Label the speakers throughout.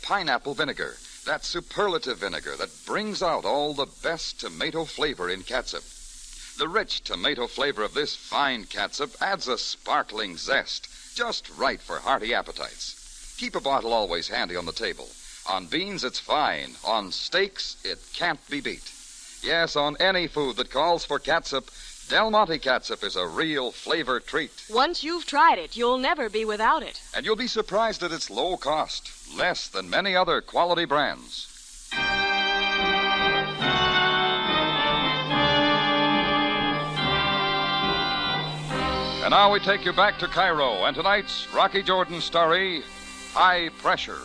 Speaker 1: pineapple vinegar, that superlative vinegar that brings out all the best tomato flavor in catsup. The rich tomato flavor of this fine catsup adds a sparkling zest, just right for hearty appetites. Keep a bottle always handy on the table. On beans, it's fine. On steaks, it can't be beat. Yes, on any food that calls for catsup, Del Monte catsup is a real flavor treat.
Speaker 2: Once you've tried it, you'll never be without it.
Speaker 1: And you'll be surprised at its low cost, less than many other quality brands. And now we take you back to Cairo and tonight's Rocky Jordan story, High Pressure.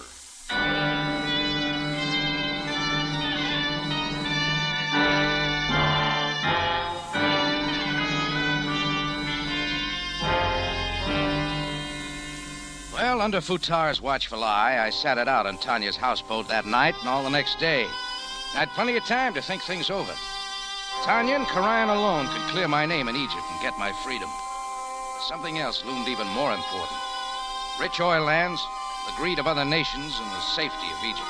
Speaker 3: Well, under Futar's watchful eye, I sat it out on Tanya's houseboat that night and all the next day. I had plenty of time to think things over. Tanya and Karayan alone could clear my name in Egypt and get my freedom. Something else loomed even more important. Rich oil lands, the greed of other nations, and the safety of Egypt.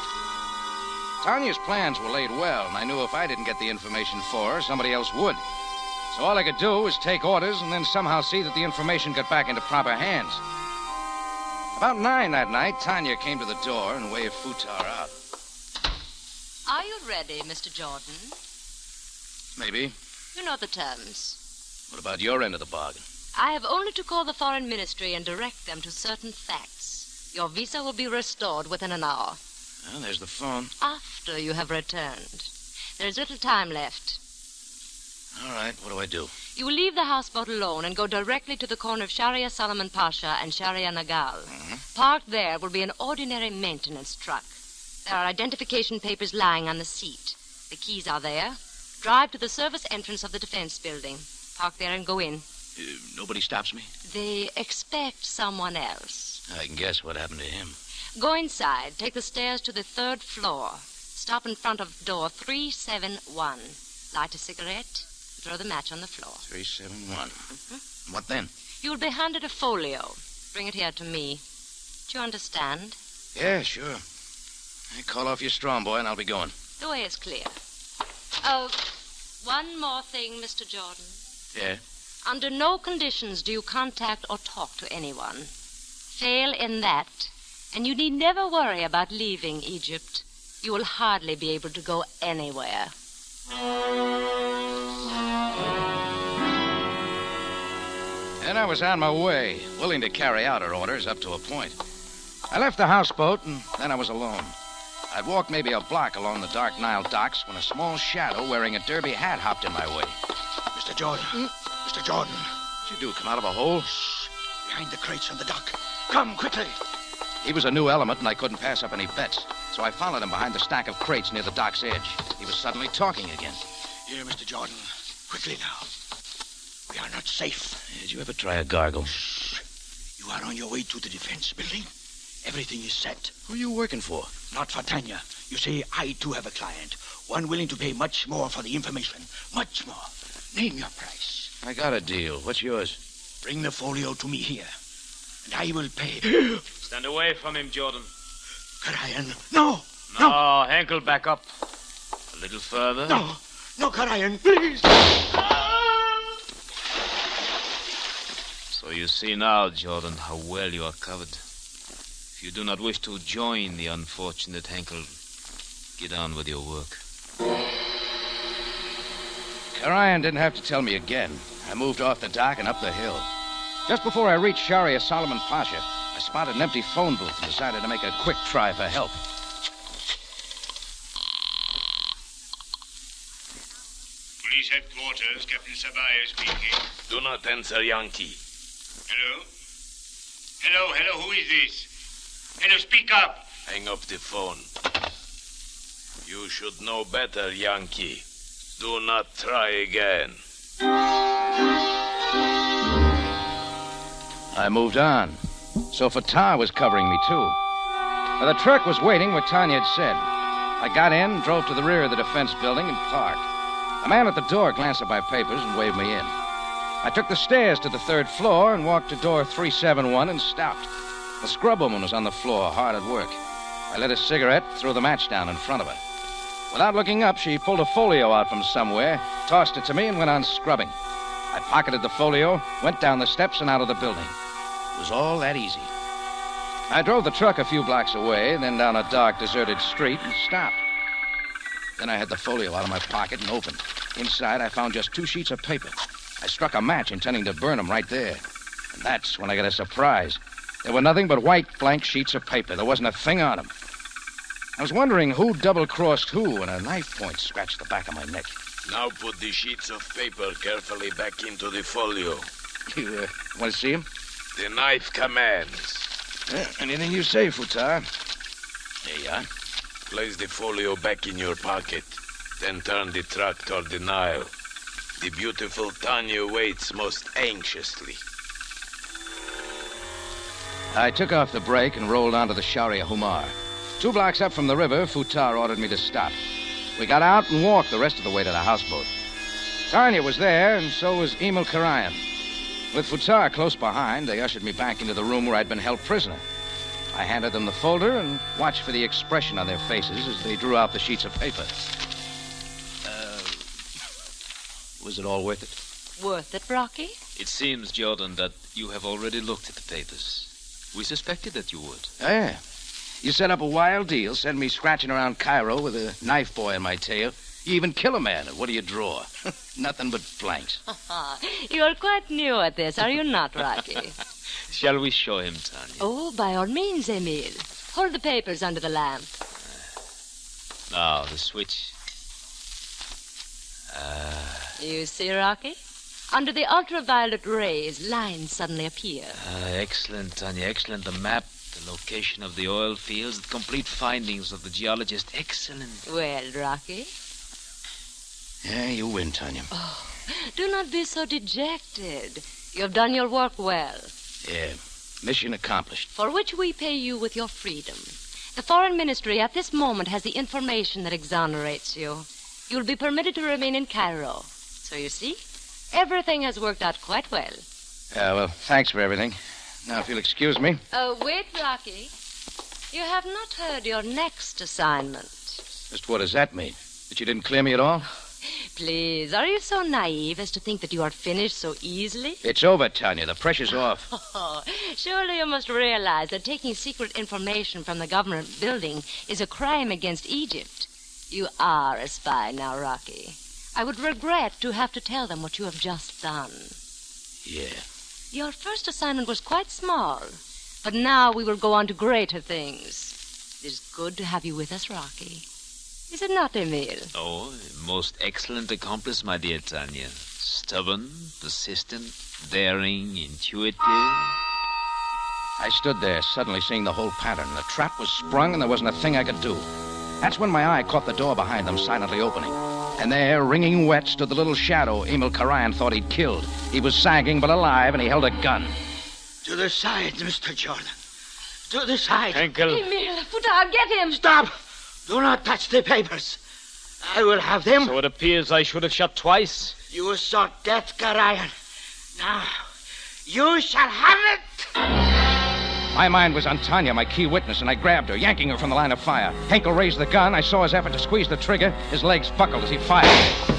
Speaker 3: Tanya's plans were laid well, and I knew if I didn't get the information for her, somebody else would. So all I could do was take orders and then somehow see that the information got back into proper hands. About 9 that night, Tanya came to the door and waved Futar out.
Speaker 4: Are you ready, Mr. Jordan?
Speaker 3: Maybe.
Speaker 4: You know the terms.
Speaker 3: What about your end of the bargain?
Speaker 4: I have only to call the Foreign Ministry and direct them to certain facts. Your visa will be restored within an hour.
Speaker 3: Well, there's the phone.
Speaker 4: After you have returned. There is little time left.
Speaker 3: All right, what do I do?
Speaker 4: You will leave the houseboat alone and go directly to the corner of Sharia Solomon Pasha and Sharia Nagal. Parked there will be an ordinary maintenance truck. There are identification papers lying on the seat. The keys are there. Drive to the service entrance of the defense building. Park there and go in.
Speaker 3: Nobody stops me?
Speaker 4: They expect someone else.
Speaker 3: I can guess what happened to him.
Speaker 4: Go inside. Take the stairs to the 3rd floor. Stop in front of door 371. Light a cigarette. Throw the match on the floor.
Speaker 3: 371. What then?
Speaker 4: You will be handed a folio. Bring it here to me. Do you understand?
Speaker 3: Yeah, sure. Hey, call off your strong boy and I'll be going.
Speaker 4: The way is clear. Oh, one more thing, Mr. Jordan.
Speaker 3: Yeah?
Speaker 4: Under no conditions do you contact or talk to anyone. Fail in that, and you need never worry about leaving Egypt. You will hardly be able to go anywhere.
Speaker 3: And I was on my way, willing to carry out her orders up to a point. I left the houseboat, and then I was alone. I'd walked maybe a block along the dark Nile docks when a small shadow wearing a derby hat hopped in my way.
Speaker 5: Mr. Jordan. Mr. Jordan.
Speaker 3: What'd you do, come out of a hole?
Speaker 5: Shh. Behind the crates on the dock. Come, quickly.
Speaker 3: He was a new element, and I couldn't pass up any bets. So I followed him behind the stack of crates near the dock's edge. He was suddenly talking again.
Speaker 5: Here, Mr. Jordan. Quickly now. We are not safe.
Speaker 3: Did you ever try a gargle?
Speaker 5: Shh. You are on your way to the defense building. Everything is set.
Speaker 3: Who are you working for?
Speaker 5: Not for Tanya. You see, I too have a client. One willing to pay much more for the information. Much more. Name your price.
Speaker 3: I got a deal. What's yours?
Speaker 5: Bring the folio to me here, and I will pay.
Speaker 6: Stand away from him, Jordan.
Speaker 5: Karayan. No.
Speaker 6: No, Henkel, back up. A little further.
Speaker 5: No, Karayan, please.
Speaker 6: So you see now, Jordan, how well you are covered. If you do not wish to join the unfortunate Henkel, get on with your work.
Speaker 3: Karayan didn't have to tell me again. I moved off the dock and up the hill. Just before I reached Sharia Solomon Pasha, I spotted an empty phone booth and decided to make a quick try for help.
Speaker 7: Police headquarters, Captain Sabayo speaking.
Speaker 8: Do not answer, Yankee.
Speaker 7: Hello? Hello, who is this? Hello, speak up.
Speaker 8: Hang up the phone. You should know better, Yankee. Do not try again.
Speaker 3: I moved on. So Fatah was covering me, too. Now, the truck was waiting where Tanya had said. I got in, drove to the rear of the defense building, and parked. A man at the door glanced at my papers and waved me in. I took the stairs to the 3rd floor and walked to door 371 and stopped. The scrub woman was on the floor, hard at work. I lit a cigarette, threw the match down in front of her. Without looking up, she pulled a folio out from somewhere, tossed it to me, and went on scrubbing. I pocketed the folio, went down the steps and out of the building. It was all that easy. I drove the truck a few blocks away, then down a dark, deserted street and stopped. Then I had the folio out of my pocket and opened. Inside, I found just 2 sheets of paper. I struck a match, intending to burn them right there. And that's when I got a surprise. There were nothing but white, blank sheets of paper. There wasn't a thing on them. I was wondering who double-crossed who when a knife point scratched the back of my neck.
Speaker 8: Now put the sheets of paper carefully back into the folio.
Speaker 3: You want to see him?
Speaker 8: The knife commands.
Speaker 3: Anything you say, Futar. There you are.
Speaker 8: Place the folio back in your pocket. Then turn the truck toward the Nile. The beautiful Tanya waits most anxiously.
Speaker 3: I took off the brake and rolled onto the Sharia Humar. 2 blocks up from the river, Futar ordered me to stop. We got out and walked the rest of the way to the houseboat. Tanya was there, and so was Emil Karayan. With Futar close behind, they ushered me back into the room where I'd been held prisoner. I handed them the folder and watched for the expression on their faces as they drew out the sheets of paper. Was it all worth it?
Speaker 4: Worth it, Rocky?
Speaker 6: It seems, Jordan, that you have already looked at the papers. We suspected that you would.
Speaker 3: Oh, yeah. You set up a wild deal, send me scratching around Cairo with a knife boy on my tail. You even kill a man, and what do you draw? Nothing but blanks.
Speaker 4: You are quite new at this, are you not, Rocky?
Speaker 6: Shall we show him, Tanya?
Speaker 4: Oh, by all means, Emil. Hold the papers under the lamp.
Speaker 6: Now, the switch.
Speaker 4: You see, Rocky? Under the ultraviolet rays, lines suddenly appear.
Speaker 6: Excellent, Tanya, excellent. The map, the location of the oil fields, the complete findings of the geologist. Excellent.
Speaker 4: Well, Rocky?
Speaker 3: Yeah, you win, Tanya.
Speaker 4: Oh, do not be so dejected. You have done your work well.
Speaker 3: Yeah, mission accomplished.
Speaker 4: For which we pay you with your freedom. The Foreign Ministry at this moment has the information that exonerates you. You'll be permitted to remain in Cairo. So you see, everything has worked out quite well.
Speaker 3: Yeah, well, thanks for everything. Now, if you'll excuse me.
Speaker 4: Oh, wait, Rocky. You have not heard your next assignment.
Speaker 3: Just what does that mean? That you didn't clear me at all?
Speaker 4: Please, are you so naive as to think that you are finished so easily?
Speaker 3: It's over, Tanya. The pressure's off.
Speaker 4: Oh, surely you must realize that taking secret information from the government building is a crime against Egypt. You are a spy now, Rocky. I would regret to have to tell them what you have just done.
Speaker 3: Yeah.
Speaker 4: Your first assignment was quite small, but now we will go on to greater things. It is good to have you with us, Rocky. Is it not, Emil?
Speaker 6: Oh, most excellent accomplice, my dear Tanya. Stubborn, persistent, daring, intuitive.
Speaker 3: I stood there, suddenly seeing the whole pattern. The trap was sprung, and there wasn't a thing I could do. That's when my eye caught the door behind them silently opening. And there, wringing wet, stood the little shadow Emil Karayan thought he'd killed. He was sagging but alive, and he held a gun.
Speaker 5: To the side, Mr. Jordan. To the side.
Speaker 6: Henkel.
Speaker 4: Emil, Futar, get him!
Speaker 5: Stop! Do not touch the papers. I will have them.
Speaker 6: So it appears I should have shot twice.
Speaker 5: You sought death, Karayan. Now, you shall have it!
Speaker 3: My mind was on Tanya, my key witness, and I grabbed her, yanking her from the line of fire. Henkel raised the gun. I saw his effort to squeeze the trigger. His legs buckled as he fired.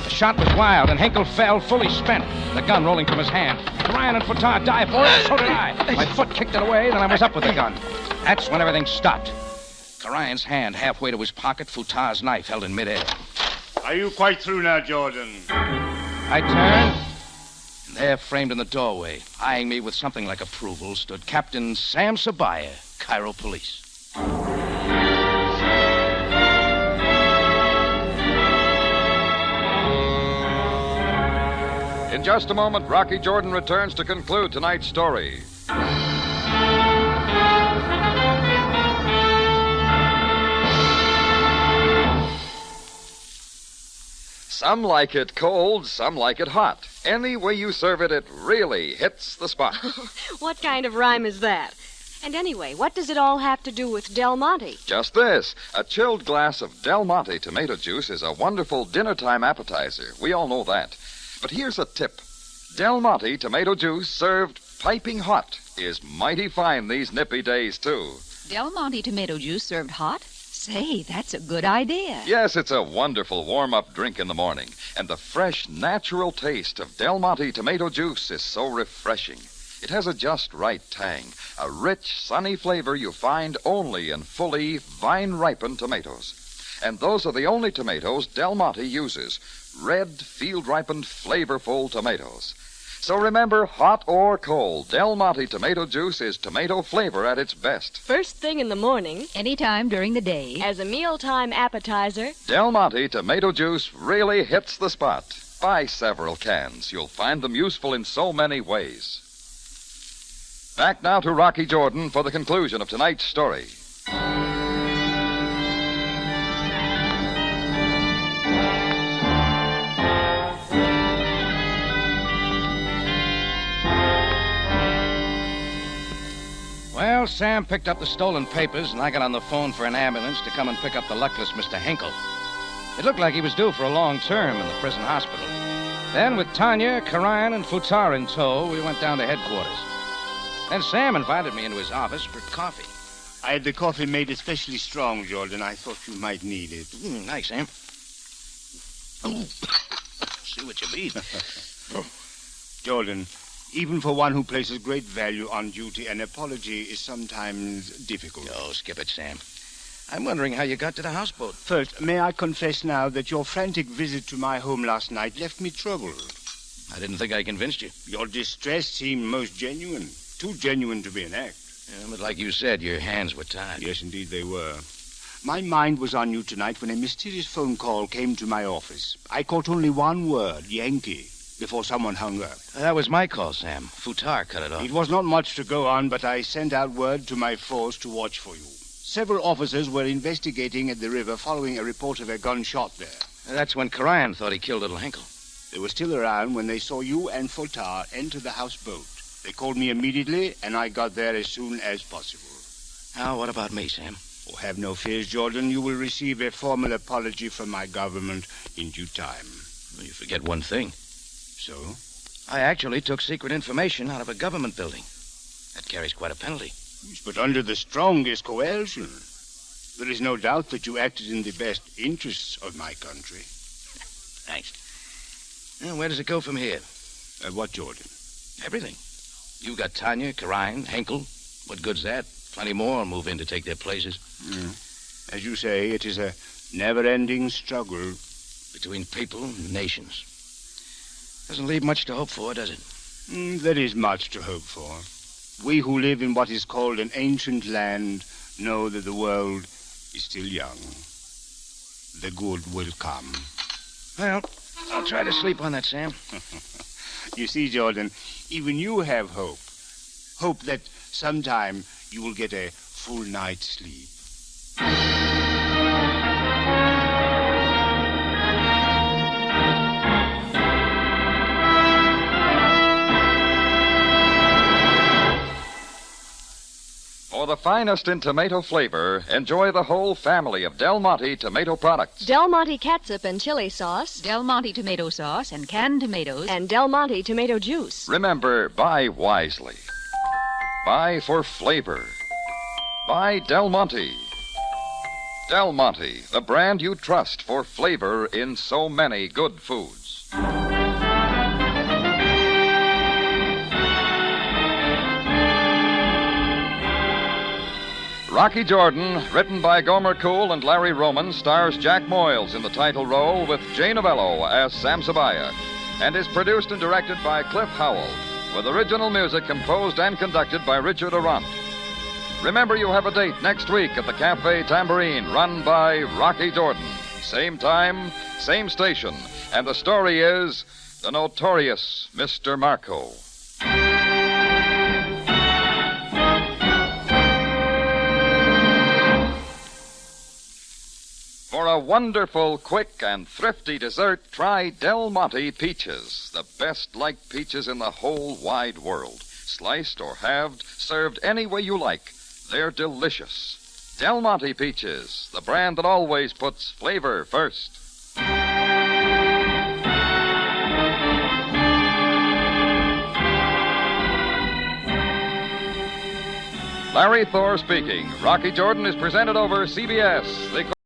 Speaker 3: The shot was wild, and Henkel fell, fully spent, the gun rolling from his hand. Ryan and Futar dived for it, so did I. My foot kicked it away, then I was up with the gun. That's when everything stopped. Karayan's hand halfway to his pocket, Futar's knife held in midair.
Speaker 7: Are you quite through now, Jordan?
Speaker 3: I turned, and there, framed in the doorway, eyeing me with something like approval, stood Captain Sam Sabaya, Cairo Police.
Speaker 1: In just a moment, Rocky Jordan returns to conclude tonight's story. Some like it cold, some like it hot. Any way you serve it, it really hits the spot.
Speaker 2: What kind of rhyme is that? And anyway, what does it all have to do with Del Monte?
Speaker 1: Just this. A chilled glass of Del Monte tomato juice is a wonderful dinner-time appetizer. We all know that. But here's a tip. Del Monte tomato juice served piping hot is mighty fine these nippy days, too.
Speaker 9: Del Monte tomato juice served hot? Say, that's a good idea.
Speaker 1: Yes, it's a wonderful warm-up drink in the morning. And the fresh, natural taste of Del Monte tomato juice is so refreshing. It has a just right tang, a rich, sunny flavor you find only in fully vine-ripened tomatoes. And those are the only tomatoes Del Monte uses. Red, field-ripened, flavorful tomatoes. So remember, hot or cold, Del Monte tomato juice is tomato flavor at its best.
Speaker 2: First thing in the morning,
Speaker 9: Anytime during the day.
Speaker 2: as a mealtime appetizer,
Speaker 1: Del Monte tomato juice really hits the spot. Buy several cans. You'll find them useful in so many ways. Back now to Rocky Jordan for the conclusion of tonight's story.
Speaker 3: Well, Sam picked up the stolen papers, and I got on the phone for an ambulance to come and pick up the luckless Mr. Hinkle. It looked like he was due for a long term in the prison hospital. Then, with Tanya, Karan, and Futar in tow, we went down to headquarters. Then Sam invited me into his office for coffee.
Speaker 7: I had the coffee made especially strong, Jordan. I thought you might need it.
Speaker 3: Nice, Sam. See what you mean.
Speaker 7: Jordan, even for one who places great value on duty, an apology is sometimes difficult.
Speaker 3: Oh, skip it, Sam. I'm wondering how you got to the houseboat.
Speaker 7: First, may I confess now that your frantic visit to my home last night left me troubled.
Speaker 3: I didn't think I convinced you.
Speaker 7: Your distress seemed most genuine. Too genuine to be an act.
Speaker 3: Yeah, but like you said, your hands were tied.
Speaker 7: Yes, indeed they were. My mind was on you tonight when a mysterious phone call came to my office. I caught only one word, Yankee, before someone hung up.
Speaker 3: That was my call, Sam. Futar cut it off.
Speaker 7: It was not much to go on, but I sent out word to my force to watch for you. Several officers were investigating at the river following a report of a gunshot there.
Speaker 3: That's when Karan thought he killed little Hinkle.
Speaker 7: They were still around when they saw you and Futar enter the houseboat. They called me immediately, and I got there as soon as possible.
Speaker 3: Now, what about me, Sam?
Speaker 7: Oh, have no fears, Jordan. You will receive a formal apology from my government in due time.
Speaker 3: Well, you forget one thing.
Speaker 7: So?
Speaker 3: I actually took secret information out of a government building. That carries quite a penalty.
Speaker 7: Yes, but under the strongest coercion. There is no doubt that you acted in the best interests of my country.
Speaker 3: Thanks. Now, where does it go from here?
Speaker 7: What, Jordan?
Speaker 3: Everything. You got Tanya, Karan, Hinkle. What good's that? Plenty more will move in to take their places.
Speaker 7: As you say, it is a never-ending struggle.
Speaker 3: Between people and nations. Doesn't leave much to hope for, does it?
Speaker 7: There is much to hope for. We who live in what is called an ancient land know that the world is still young. The good will come.
Speaker 3: Well, I'll try to sleep on that, Sam.
Speaker 7: You see, Jordan, even you have hope. Hope that sometime you will get a full night's sleep.
Speaker 1: For the finest in tomato flavor, enjoy the whole family of Del Monte tomato products.
Speaker 2: Del Monte catsup and chili sauce,
Speaker 9: Del Monte tomato sauce and canned tomatoes.
Speaker 2: and Del Monte tomato juice.
Speaker 1: Remember, buy wisely. Buy for flavor. Buy Del Monte. Del Monte, the brand you trust for flavor in so many good foods. Rocky Jordan, written by Gomer Cool and Larry Roman, stars Jack Moyles in the title role with Jay Novello as Sam Sabaya, and is produced and directed by Cliff Howell, with original music composed and conducted by Richard Arant. Remember, you have a date next week at the Cafe Tambourine, run by Rocky Jordan. Same time, same station, and the story is The Notorious Mr. Marco. For a wonderful, quick, and thrifty dessert, try Del Monte peaches, the best liked peaches in the whole wide world. Sliced or halved, served any way you like. They're delicious. Del Monte peaches, the brand that always puts flavor first. Larry Thor speaking. Rocky Jordan is presented over CBS.